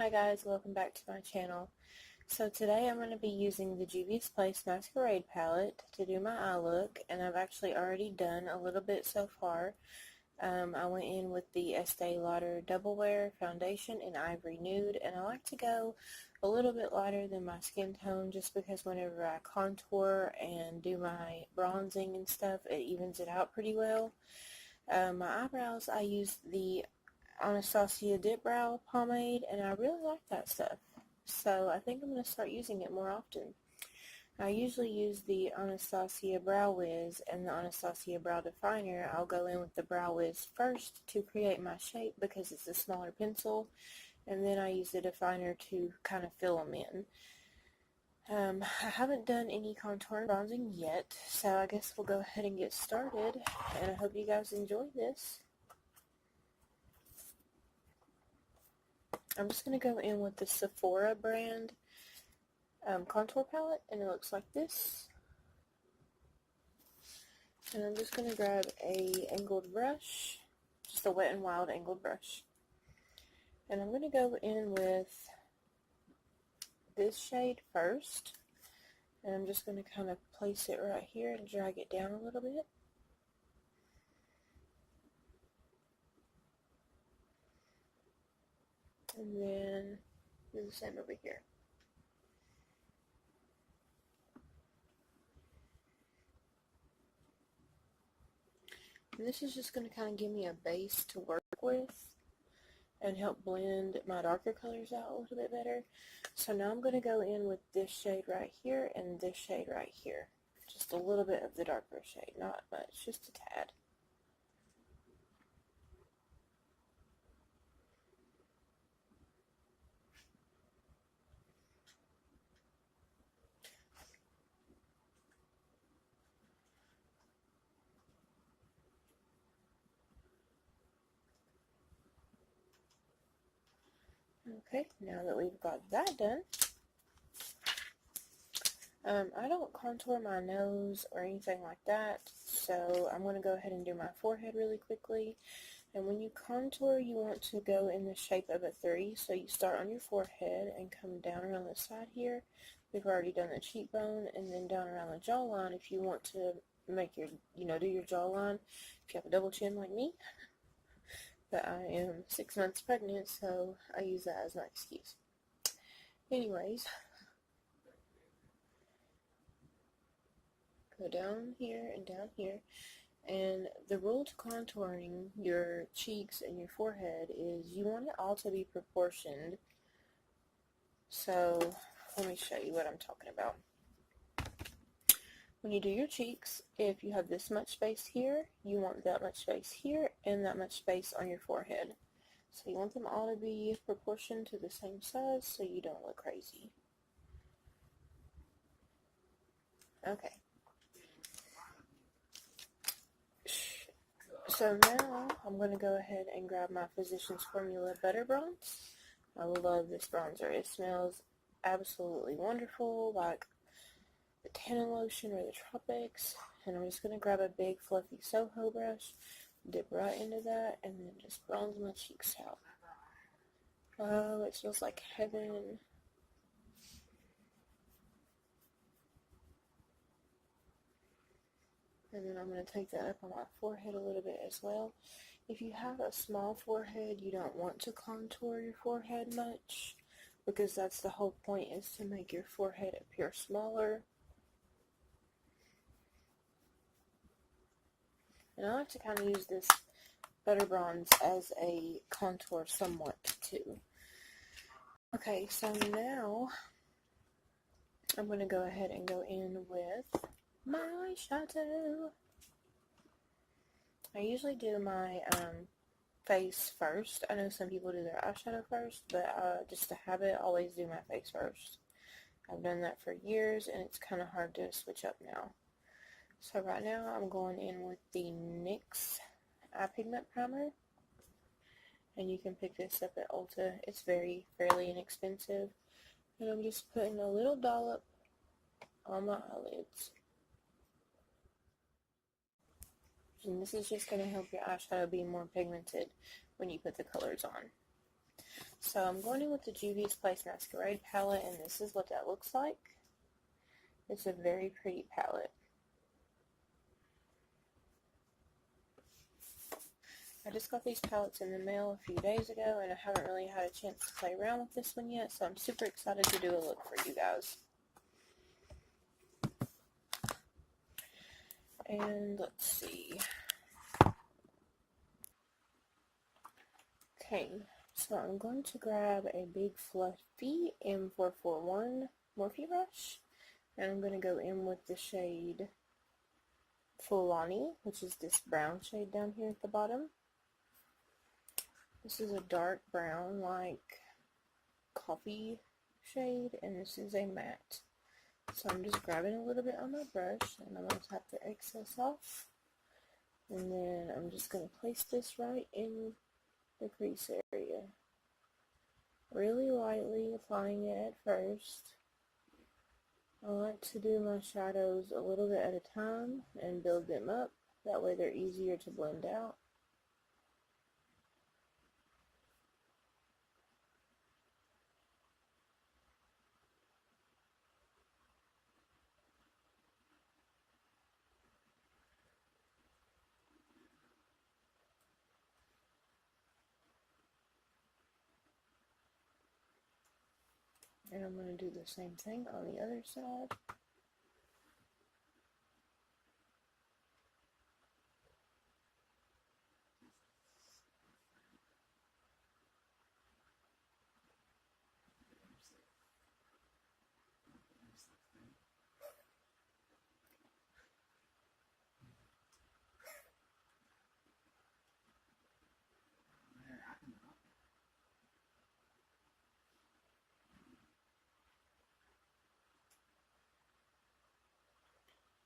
Hi guys, welcome back to my channel. So today I'm going to be using the Juvia's Place Masquerade palette to do my eye look, and I've actually already done a little bit so far. I went in with the Estee Lauder Double Wear Foundation in Ivory Nude, and I like to go a little bit lighter than my skin tone just because whenever I contour and do my bronzing and stuff, it evens it out pretty well. My eyebrows, I use the Anastasia Dip Brow Pomade, and I really like that stuff. So I think I'm going to start using it more often. I usually use the Anastasia Brow Wiz and the Anastasia Brow Definer. I'll go in with the Brow Wiz first to create my shape because it's a smaller pencil, and then I use the definer to kind of fill them in. I haven't done any contour and bronzing yet, so I guess we'll go ahead and get started, and I hope you guys enjoy this. I'm just going to go in with the Sephora brand contour palette, and it looks like this. And I'm just going to grab a angled brush, just a Wet n Wild angled brush. And I'm going to go in with this shade first, and I'm just going to kind of place it right here and drag it down a little bit. And then do the same over here. And this is just going to kind of give me a base to work with and help blend my darker colors out a little bit better. So now I'm going to go in with this shade right here and this shade right here. Just a little bit of the darker shade, not much, just a tad. Okay, now that we've got that done, I don't contour my nose or anything like that, so I'm going to go ahead and do my forehead really quickly. And when you contour, you want to go in the shape of a 3, so you start on your forehead and come down around the side here. We've already done the cheekbone, and then down around the jawline if you want to make your, do your jawline, if you have a double chin like me. But I am 6 months pregnant, so I use that as my excuse. Anyways, go down here and down here. And the rule to contouring your cheeks and your forehead is you want it all to be proportioned. So let me show you what I'm talking about. When you do your cheeks, if you have this much space here, you want that much space here and that much space on your forehead. So you want them all to be proportioned to the same size so you don't look crazy. Okay. So now I'm going to go ahead and grab my Physicians Formula Butter Bronze. I love this bronzer. It smells absolutely wonderful, like the tannin lotion or the tropics. And I'm just going to grab a big fluffy Soho brush, dip right into that, and then just bronze my cheeks out. Oh, it smells like heaven. And then I'm going to take that up on my forehead a little bit as well. If you have a small forehead, you don't want to contour your forehead much, because that's the whole point, is to make your forehead appear smaller. And I like to kind of use this butter bronze as a contour somewhat too. Okay, so now I'm going to go ahead and go in with my eyeshadow. I usually do my face first. I know some people do their eyeshadow first, but just a habit, always do my face first. I've done that for years, and it's kind of hard to switch up now. So right now I'm going in with the NYX Eye Pigment Primer. And you can pick this up at Ulta. It's fairly inexpensive. And I'm just putting a little dollop on my eyelids. And this is just going to help your eyeshadow be more pigmented when you put the colors on. So I'm going in with the Juvia's Place Masquerade palette, and this is what that looks like. It's a very pretty palette. I just got these palettes in the mail a few days ago, and I haven't really had a chance to play around with this one yet, so I'm super excited to do a look for you guys. And let's see. Okay, so I'm going to grab a big fluffy M441 Morphe brush, and I'm going to go in with the shade Fulani, which is this brown shade down here at the bottom. This is a dark brown, like coffee shade, and this is a matte. So I'm just grabbing a little bit on my brush, and I'm going to tap the excess off. And then I'm just going to place this right in the crease area. Really lightly applying it at first. I like to do my shadows a little bit at a time and build them up. That way they're easier to blend out. And I'm going to do the same thing on the other side.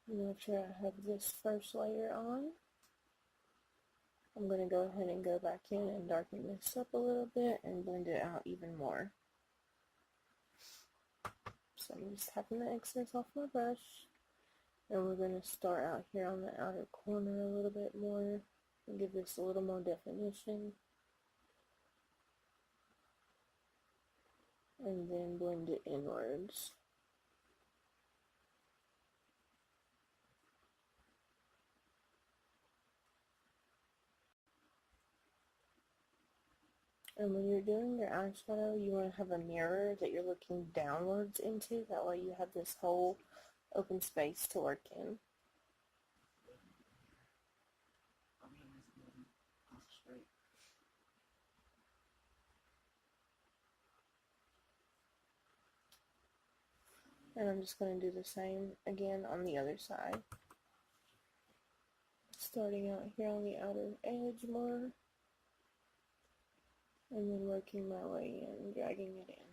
And after I have this first layer on, I'm going to go ahead and go back in and darken this up a little bit and blend it out even more. So I'm just tapping the excess off my brush, and we're going to start out here on the outer corner a little bit more and give this a little more definition. And then blend it inwards. And when you're doing your eyeshadow, you want to have a mirror that you're looking downwards into. That way you have this whole open space to work in. And I'm just going to do the same again on the other side. Starting out here on the outer edge more. And then working my way in, dragging it in.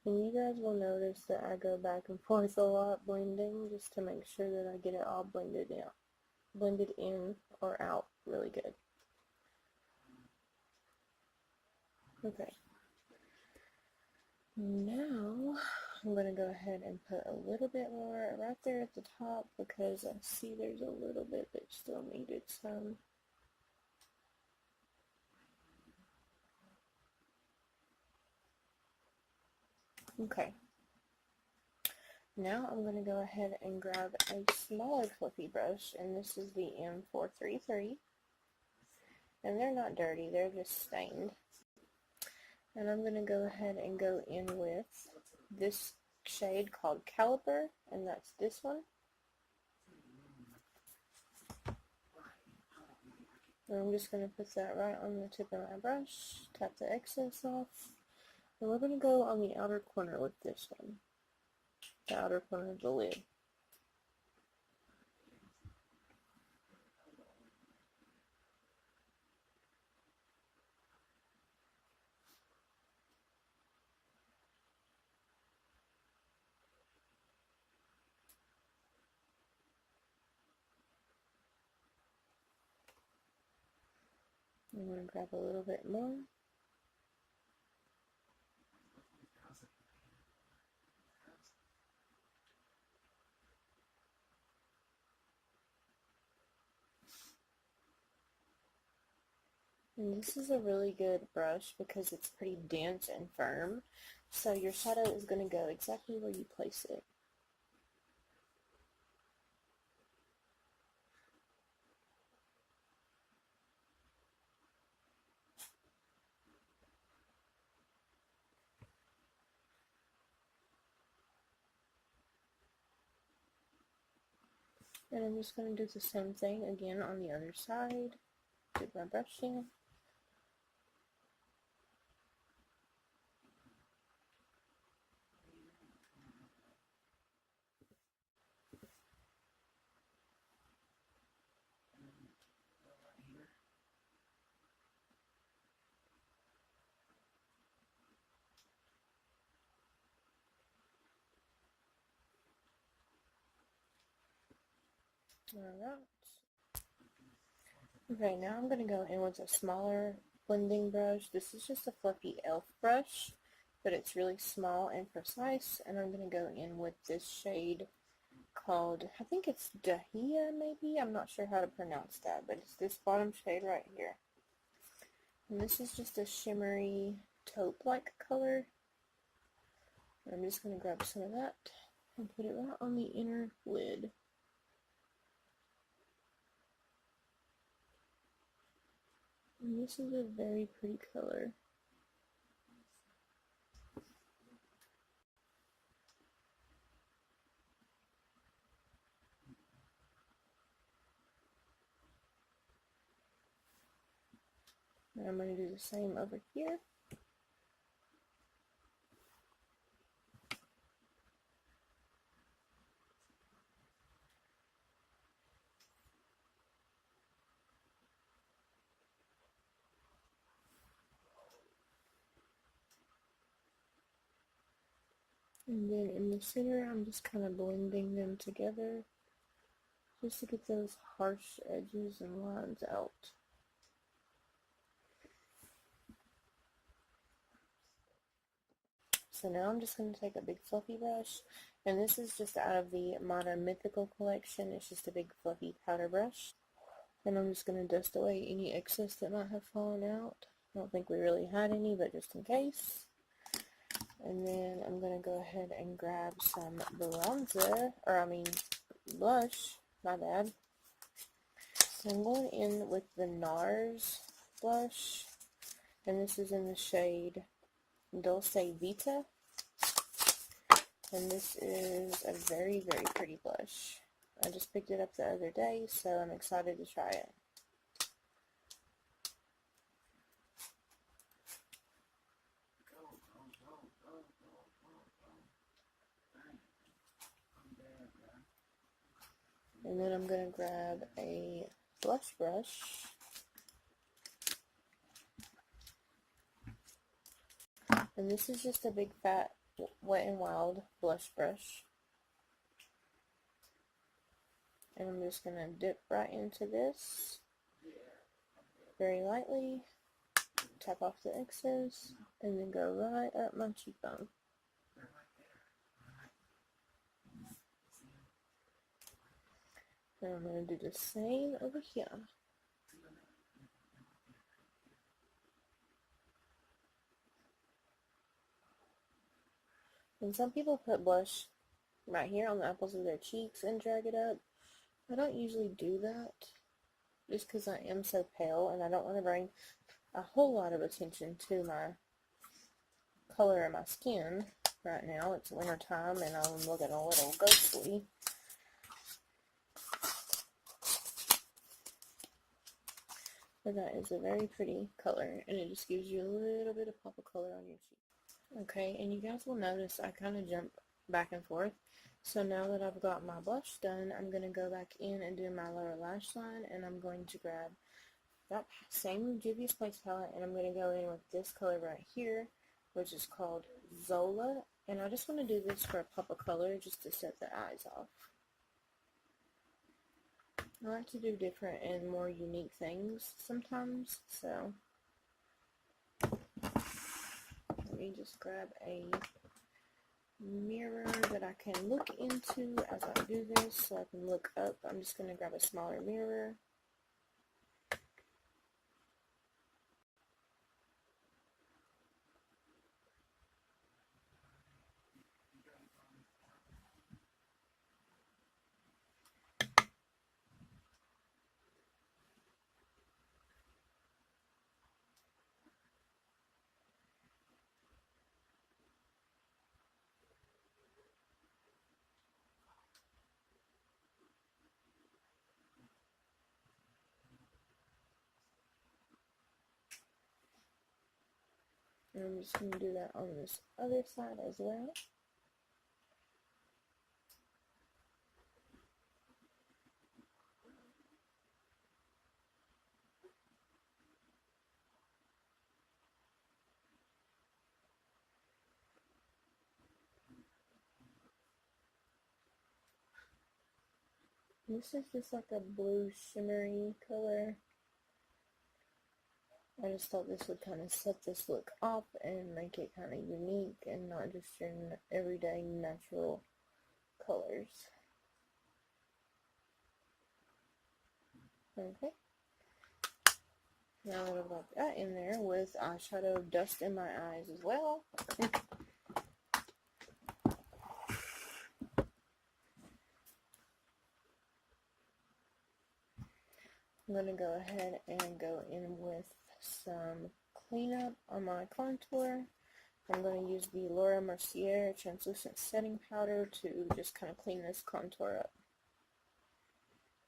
And you guys will notice that I go back and forth a lot blending just to make sure that I get it all blended in or out really good. Okay. Now I'm going to go ahead and put a little bit more right there at the top because I see there's a little bit that still needed some. Okay. Now I'm going to go ahead and grab a smaller fluffy brush, and this is the M433. And they're not dirty, they're just stained. And I'm going to go ahead and go in with this shade called Caliper, and that's this one. And I'm just going to put that right on the tip of my brush, tap the excess off, and we're going to go on the outer corner with this one, the outer corner of the lid. I'm going to grab a little bit more. And this is a really good brush because it's pretty dense and firm, so your shadow is going to go exactly where you place it. And I'm just going to do the same thing again on the other side. Do my brushing. Alright. Okay, now I'm going to go in with a smaller blending brush. This is just a fluffy elf brush, but it's really small and precise, and I'm going to go in with this shade called, I think it's Dahlia maybe? I'm not sure how to pronounce that, but it's this bottom shade right here. And this is just a shimmery taupe-like color. I'm just going to grab some of that and put it right on the inner lid. And this is a very pretty color. And I'm going to do the same over here. And then in the center, I'm just kind of blending them together just to get those harsh edges and lines out. So now I'm just going to take a big fluffy brush, and this is just out of the Modern Mythical collection. It's just a big fluffy powder brush. And I'm just going to dust away any excess that might have fallen out. I don't think we really had any, but just in case. And then I'm going to go ahead and grab some bronzer, blush, my bad. So I'm going in with the Nars blush, and this is in the shade Dolce Vita. And this is a very, very pretty blush. I just picked it up the other day, so I'm excited to try it. And then I'm going to grab a blush brush. And this is just a big fat Wet n Wild blush brush. And I'm just going to dip right into this very lightly, tap off the excess, and then go right up my cheekbone. And I'm going to do the same over here. And some people put blush right here on the apples of their cheeks and drag it up. I don't usually do that just because I am so pale and I don't want to bring a whole lot of attention to my color of my skin right now. It's winter time and I'm looking a little ghostly. But that is a very pretty color, and it just gives you a little bit of pop of color on your cheek. Okay, and you guys will notice I kind of jump back and forth. So now that I've got my blush done, I'm going to go back in and do my lower lash line, and I'm going to grab that same Juvia's Place palette, and I'm going to go in with this color right here, which is called Zola, and I just want to do this for a pop of color just to set the eyes off. I like to do different and more unique things sometimes, so let me just grab a mirror that I can look into as I do this so I can look up. I'm just going to grab a smaller mirror. And I'm just going to do that on this other side as well. This is just like a blue shimmery color. I just thought this would kind of set this look off and make it kind of unique and not just your everyday natural colors. Okay. Now that I've got that in there with eyeshadow dust in my eyes as well. I'm going to go ahead and go in with some cleanup on my contour. I'm going to use the Mercier translucent setting powder to just kind of clean this contour up.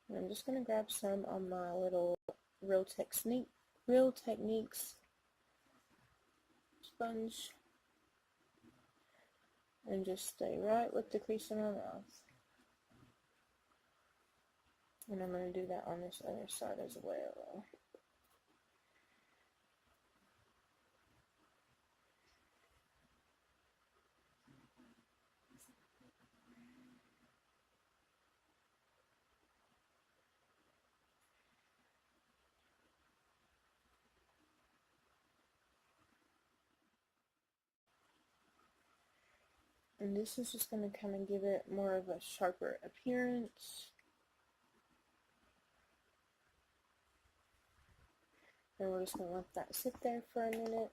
And I'm just going to grab some on my little Real Techniques sponge and just stay right with the crease in my mouth. And I'm going to do that on this other side as well. And this is just going to kind of give it more of a sharper appearance. And we're just going to let that sit there for a minute.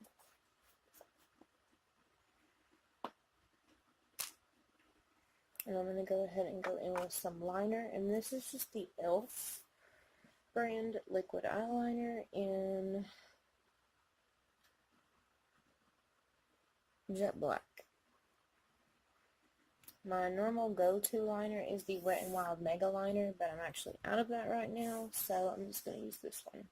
And I'm going to go ahead and go in with some liner. And this is just the e.l.f. brand liquid eyeliner in jet black. My normal go-to liner is the Wet n Wild Mega Liner, but I'm actually out of that right now, so I'm just going to use this one.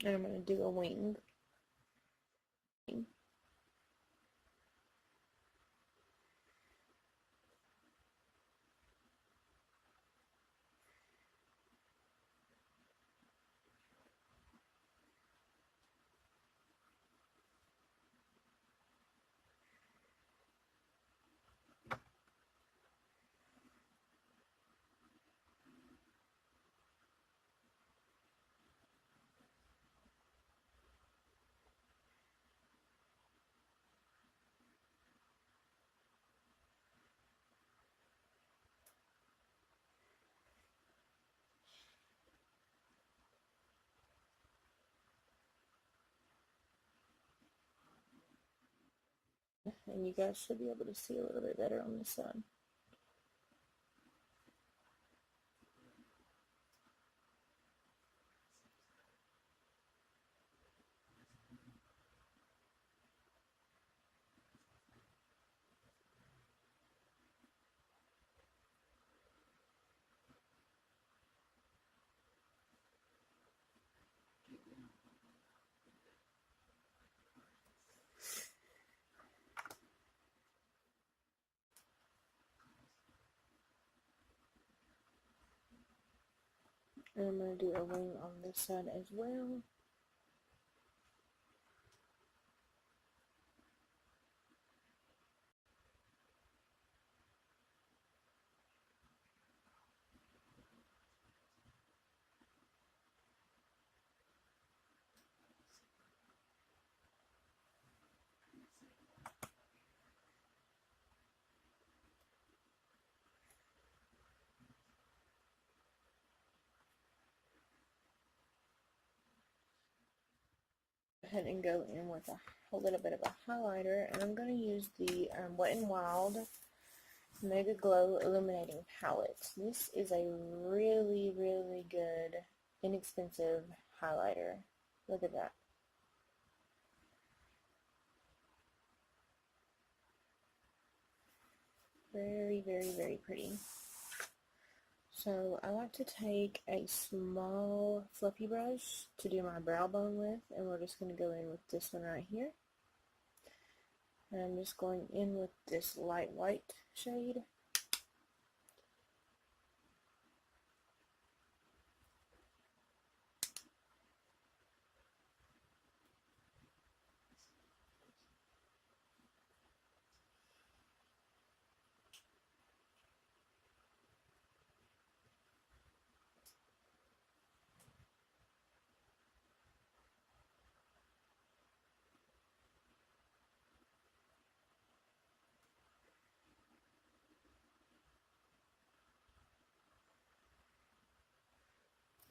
And I'm going to do a wing. And you guys should be able to see a little bit better on this side. And I'm going to do a wing on this side as well. Ahead and go in with a little bit of a highlighter, and I'm going to use the Wet n Wild Megaglo Illuminating Palette. This is a really, really good, inexpensive highlighter. Look at that. Very, very, very pretty. So I like to take a small fluffy brush to do my brow bone with, and we're just going to go in with this one right here. And I'm just going in with this light white shade.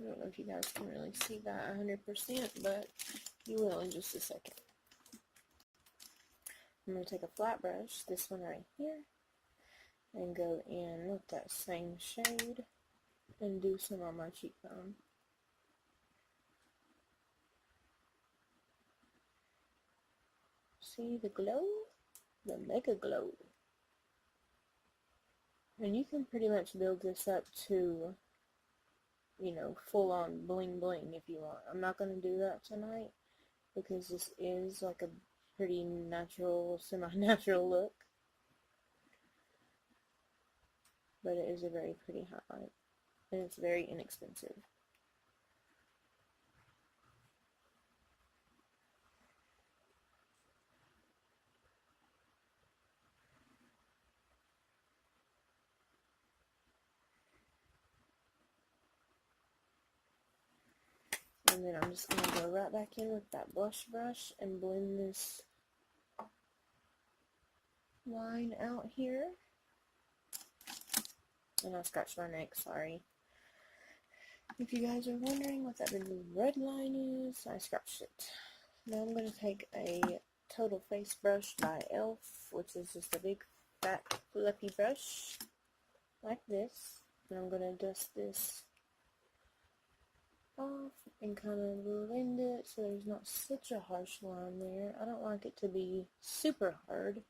I don't know if you guys can really see that 100%, but you will in just a second. I'm going to take a flat brush, this one right here, and go in with that same shade and do some on my cheekbone. See the glow? The mega glow. And you can pretty much build this up to, you know, full on bling bling if you want. I'm not going to do that tonight because this is like a pretty natural, semi-natural look. But it is a very pretty highlight. And it's very inexpensive. And then I'm just going to go right back in with that blush brush and blend this line out here. And I scratched my neck, sorry. If you guys are wondering what that little red line is, I scratched it. Now I'm going to take a Total Face brush by e.l.f., which is just a big fat fluffy brush, like this. And I'm going to dust this off and kind of blend it so there's not such a harsh line there. I don't like it to be super hard,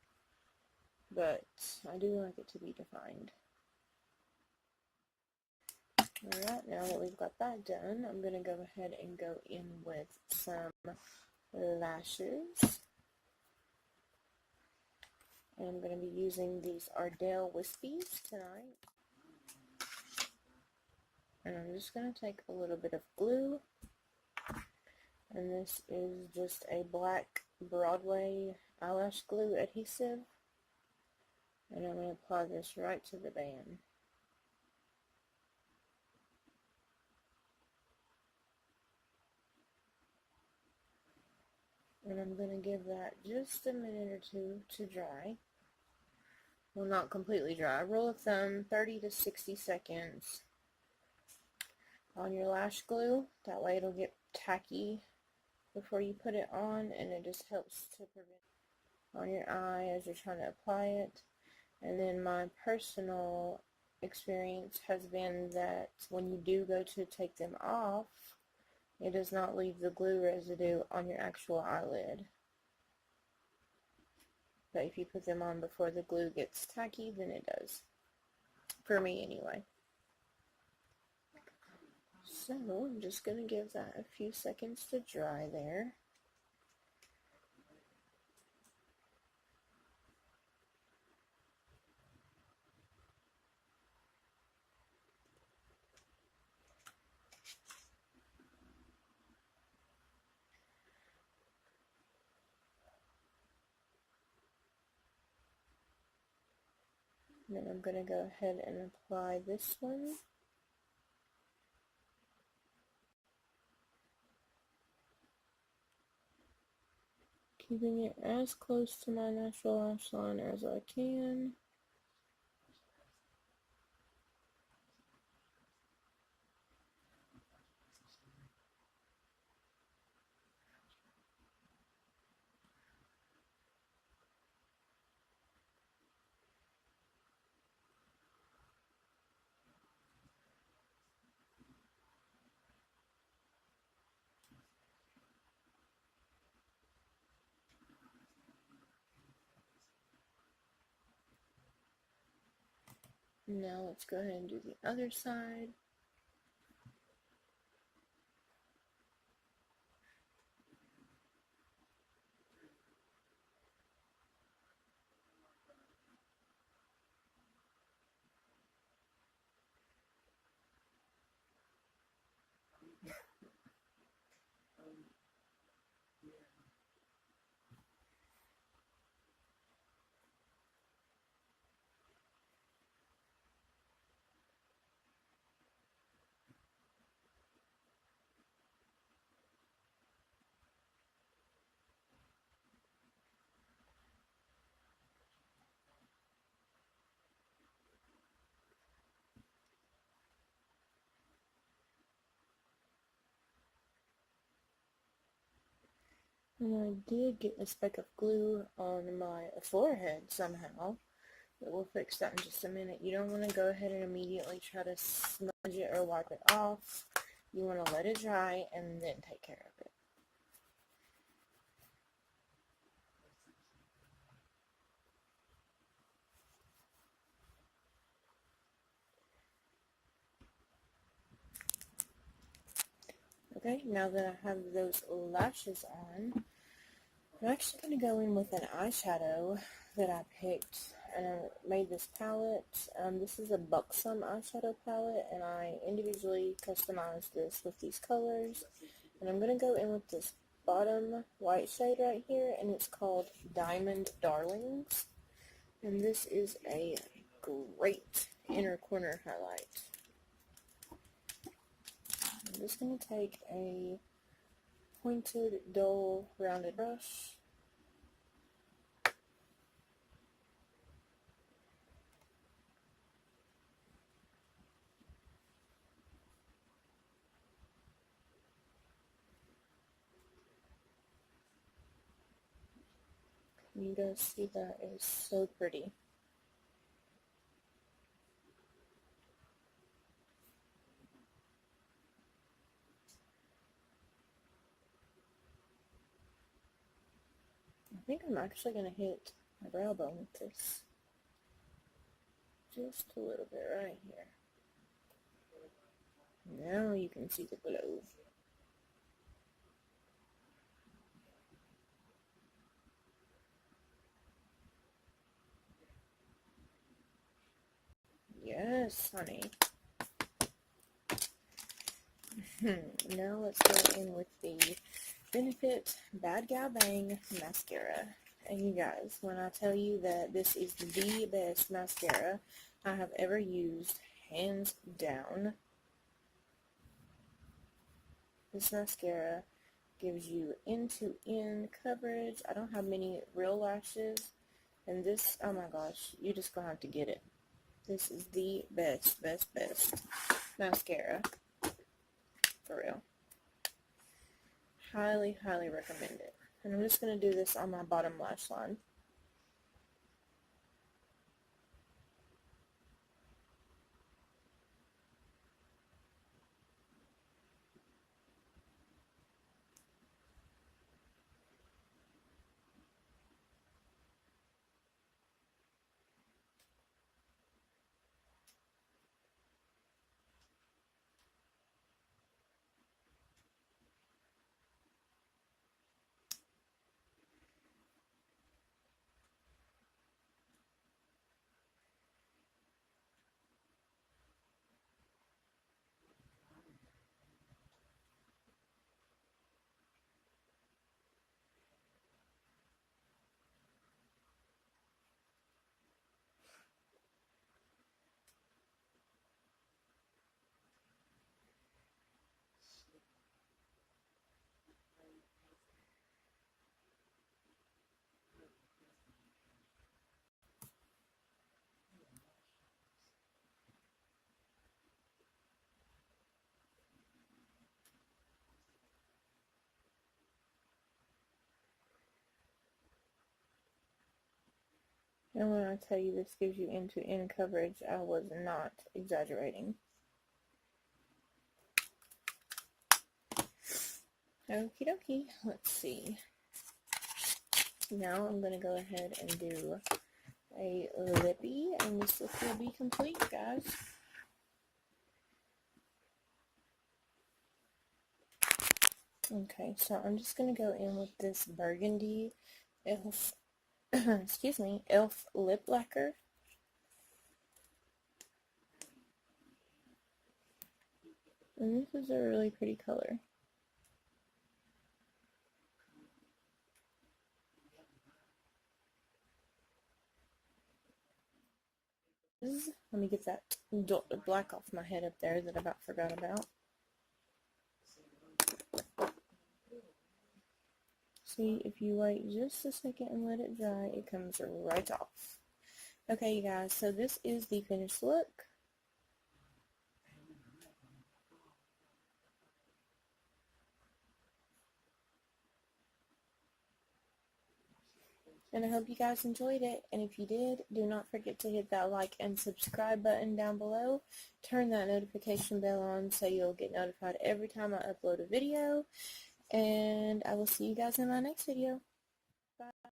but I do like it to be defined. Alright, now that we've got that done, I'm going to go ahead and go in with some lashes. And I'm going to be using these Ardell wispies tonight. And I'm just going to take a little bit of glue. And this is just a black Broadway eyelash glue adhesive. And I'm going to apply this right to the band. And I'm going to give that just a minute or two to dry. Well, not completely dry. Rule of thumb, 30 to 60 seconds on your lash glue. That way it'll get tacky before you put it on, and it just helps to prevent on your eye as you're trying to apply it. And then my personal experience has been that when you do go to take them off, it does not leave the glue residue on your actual eyelid. But if you put them on before the glue gets tacky, then it does. For me, anyway. So, I'm just going to give that a few seconds to dry there. And then I'm going to go ahead and apply this one. Keeping it as close to my natural lash line as I can. Now let's go ahead and do the other side. And I did get a speck of glue on my forehead somehow. But we'll fix that in just a minute. You don't want to go ahead and immediately try to smudge it or wipe it off. You want to let it dry and then take care of it. Okay, now that I have those lashes on, I'm actually going to go in with an eyeshadow that I picked, and I made this palette. This is a Buxom eyeshadow palette, and I individually customized this with these colors. And I'm going to go in with this bottom white shade right here, and it's called Diamond Darlings. And this is a great inner corner highlight. I'm just going to take a pointed, dull, rounded brush. You guys see that? It is so pretty. I think I'm actually going to hit my brow bone with this. Just a little bit right here. Now you can see the glow. Yes, honey. Now let's go in with the Benefit Badgal Bang mascara. And you guys, when I tell you that this is the best mascara I have ever used, hands down, this mascara gives you end-to-end coverage. I don't have many real lashes, and this, oh my gosh, you just gonna have to get it. This is the best mascara, for real. Highly, highly recommend it. And I'm just going to do this on my bottom lash line. And when I tell you this gives you end-to-end coverage, I was not exaggerating. Okie dokie, let's see. Now I'm going to go ahead and do a lippy, and this look will be complete, guys. Okay, so I'm just going to go in with this burgundy elf, excuse me, elf lip lacquer. And this is a really pretty color. Let me get that black off my head up there that I about forgot about. See, if you wait just a second and let it dry, it comes right off. Okay, you guys, so this is the finished look. And I hope you guys enjoyed it. And if you did, do not forget to hit that like and subscribe button down below. Turn that notification bell on so you'll get notified every time I upload a video. And I will see you guys in my next video. Bye.